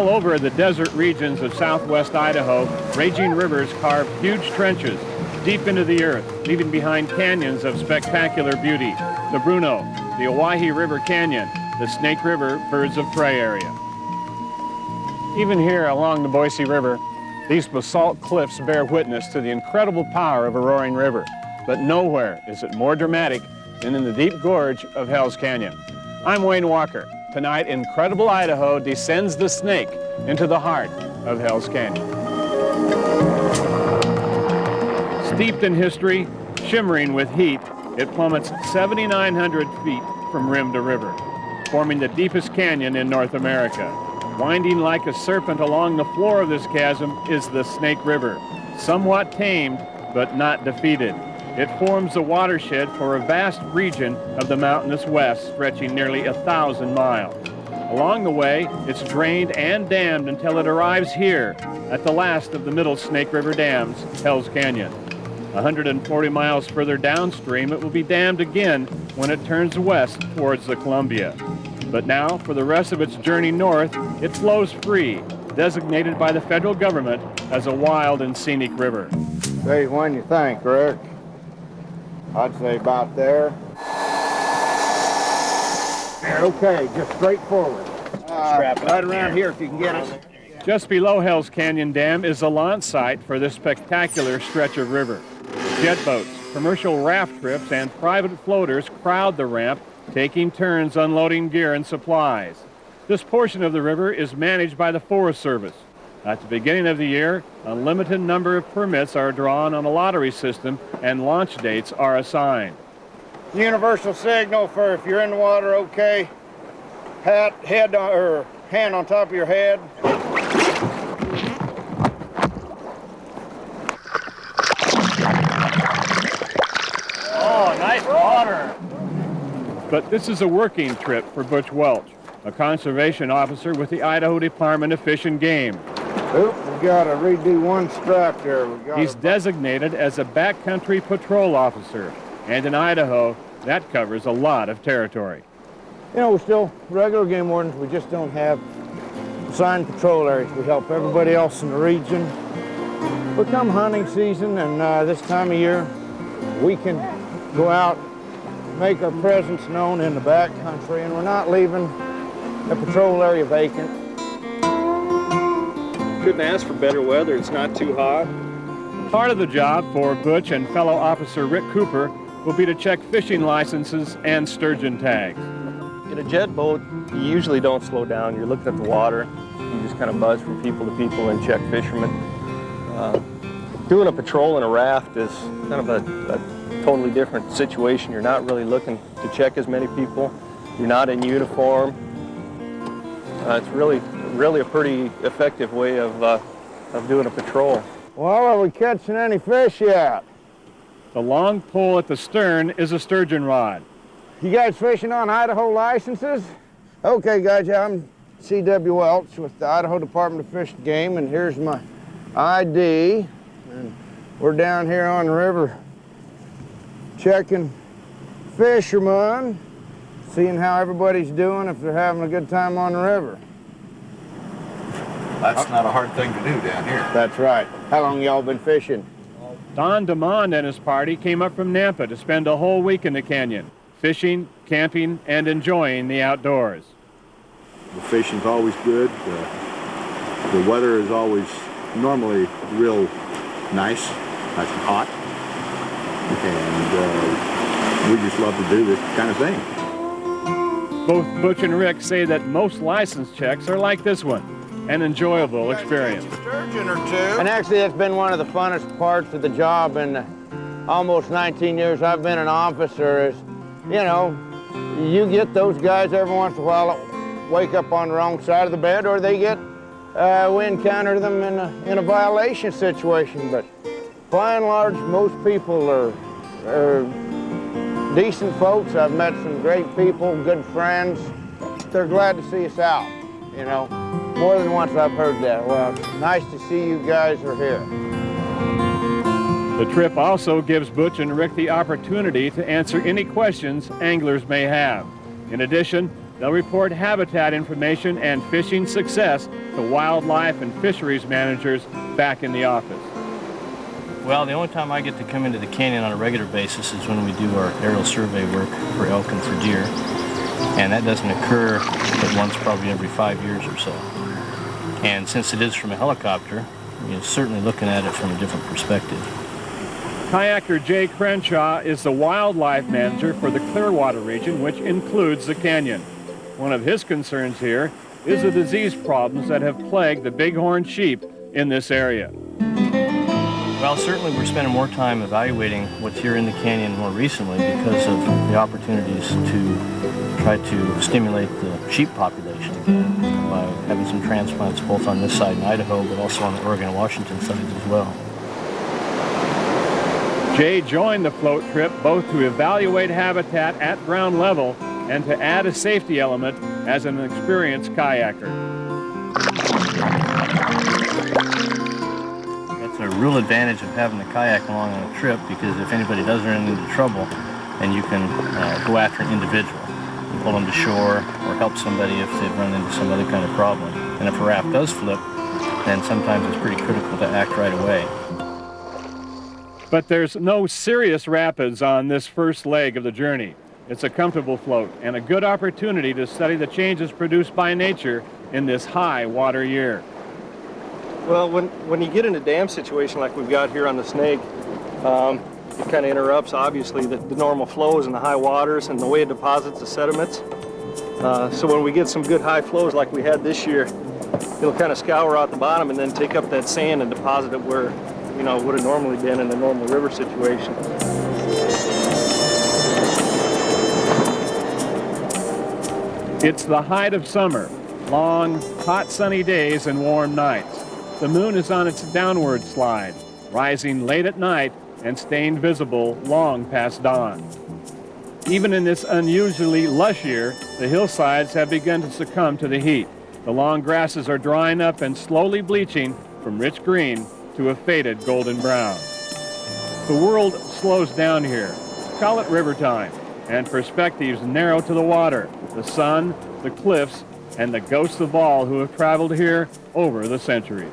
All over the desert regions of southwest Idaho, raging rivers carve huge trenches deep into the earth, leaving behind canyons of spectacular beauty. The Bruneau, the Owyhee River Canyon, the Snake River Birds of Prey area. Even here along the Boise River, these basalt cliffs bear witness to the incredible power of a roaring river. But nowhere is it more dramatic than in the deep gorge of Hell's Canyon. I'm Wayne Walker. Tonight, Incredible Idaho descends the Snake into the heart of Hell's Canyon. Steeped in history, shimmering with heat, it plummets 7,900 feet from rim to river, forming the deepest canyon in North America. Winding like a serpent along the floor of this chasm is the Snake River, somewhat tamed but not defeated. It forms the watershed for a vast region of the mountainous west, stretching nearly 1,000 miles. Along the way, it's drained and dammed until it arrives here at the last of the Middle Snake River dams, Hell's Canyon. 140 miles further downstream, it will be dammed again when it turns west towards the Columbia. But now, for the rest of its journey north, it flows free, designated by the federal government as a wild and scenic river. Say, when you think, Rick? I'd say about there. Okay, just straight forward. Right around here if you can get it. Just below Hell's Canyon Dam is the launch site for this spectacular stretch of river. Jet boats, commercial raft trips, and private floaters crowd the ramp, taking turns unloading gear and supplies. This portion of the river is managed by the Forest Service. At the beginning of the year, a limited number of permits are drawn on a lottery system and launch dates are assigned. Universal signal for if you're in the water, okay. Hand on top of your head. Oh, nice water. But this is a working trip for Butch Welch, a conservation officer with the Idaho Department of Fish and Game. Oop, we gotta redo one strap there. He's designated as a backcountry patrol officer, and in Idaho, that covers a lot of territory. You know, we're still regular game wardens, we just don't have assigned patrol areas. We help everybody else in the region. But come hunting season and this time of year, we can go out, make our presence known in the backcountry, and we're not leaving the patrol area vacant. Couldn't ask for better weather. It's not too hot. Part of the job for Butch and fellow officer Rick Cooper will be to check fishing licenses and sturgeon tags. In a jet boat, you usually don't slow down. You're looking at the water. You just kind of buzz from people to people and check fishermen. Doing a patrol in a raft is kind of a totally different situation. You're not really looking to check as many people. You're not in uniform. It's really a pretty effective way of doing a patrol. Well, are we catching any fish yet? The long pole at the stern is a sturgeon rod. You guys fishing on Idaho licenses? Okay, guys, yeah, I'm C.W. Welch with the Idaho Department of Fish and Game, and here's my ID. And we're down here on the river checking fishermen, seeing how everybody's doing, if they're having a good time on the river. That's not a hard thing to do down here. That's right. How long y'all been fishing? Don DeMond and his party came up from Nampa to spend a whole week in the canyon, fishing, camping, and enjoying the outdoors. The fishing's always good. The weather is always normally real nice and hot. And we just love to do this kind of thing. Both Butch and Rick say that most license checks are like this one, an enjoyable experience. Sturgeon or two. And actually, it's been one of the funnest parts of the job in almost 19 years I've been an officer. Is, you know, you get those guys every once in a while that wake up on the wrong side of the bed, or they get we encounter them in a violation situation. But by and large, most people are decent folks. I've met some great people, good friends. They're glad to see us out, you know. More than once I've heard that. Well, it's nice to see you guys are here. The trip also gives Butch and Rick the opportunity to answer any questions anglers may have. In addition, they'll report habitat information and fishing success the wildlife and fisheries managers back in the office. Well, the only time I get to come into the canyon on a regular basis is when we do our aerial survey work for elk and for deer. And that doesn't occur but once probably every 5 years or so. And since it is from a helicopter, you're certainly looking at it from a different perspective. Kayaker Jay Crenshaw is the wildlife manager for the Clearwater region, which includes the canyon. One of his concerns here is the disease problems that have plagued the bighorn sheep in this area. Well, certainly we're spending more time evaluating what's here in the canyon more recently because of the opportunities to try to stimulate the sheep population again by having some transplants both on this side in Idaho but also on the Oregon and Washington sides as well. Jay joined the float trip both to evaluate habitat at ground level and to add a safety element as an experienced kayaker. That's a real advantage of having the kayak along on a trip because if anybody does run into trouble, then you can go after an individual. You pull them to shore or help somebody if they've run into some other kind of problem. And if a raft does flip, then sometimes it's pretty critical to act right away. But there's no serious rapids on this first leg of the journey. It's a comfortable float and a good opportunity to study the changes produced by nature in this high water year. Well, when you get in a dam situation like we've got here on the Snake, it kind of interrupts, obviously, the normal flows and the high waters and the way it deposits the sediments. So when we get some good high flows like we had this year, it'll kind of scour out the bottom and then take up that sand and deposit it where, you know, it would have normally been in a normal river situation. It's the height of summer, long, hot sunny days and warm nights. The moon is on its downward slide, rising late at night and staying visible long past dawn. Even in this unusually lush year, the hillsides have begun to succumb to the heat. The long grasses are drying up and slowly bleaching from rich green to a faded golden brown. The world slows down here. Call it river time, and perspectives narrow to the water, the sun, the cliffs, and the ghosts of all who have traveled here over the centuries.